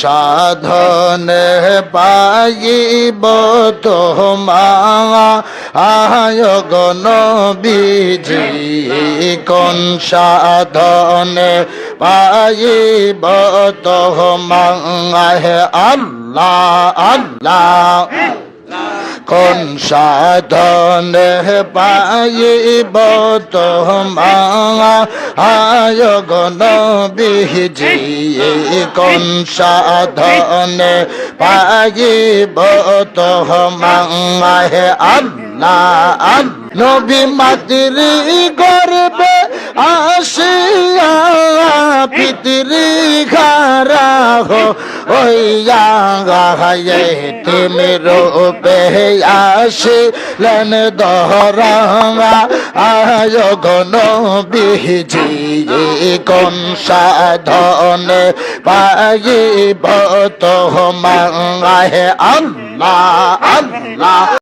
সাধনে পাইব তোমায় গো নবীজি কোন সাধনে পাইব তোমায় আল্লাহ আল্লাহ কোন সাধনে পাইব তোমায় গো নবীজি কোন সাধনে পাইব তোমায় আল্লাহ আল্লাহ নবী মাতির গর্বে আসিয়া পিতরি খারা হইয়া তুমি রূপে আসিলেন দহরা আয় গো নবীজি কোন সাধনে পাইব তোমায় আল্লাহ আল্লাহ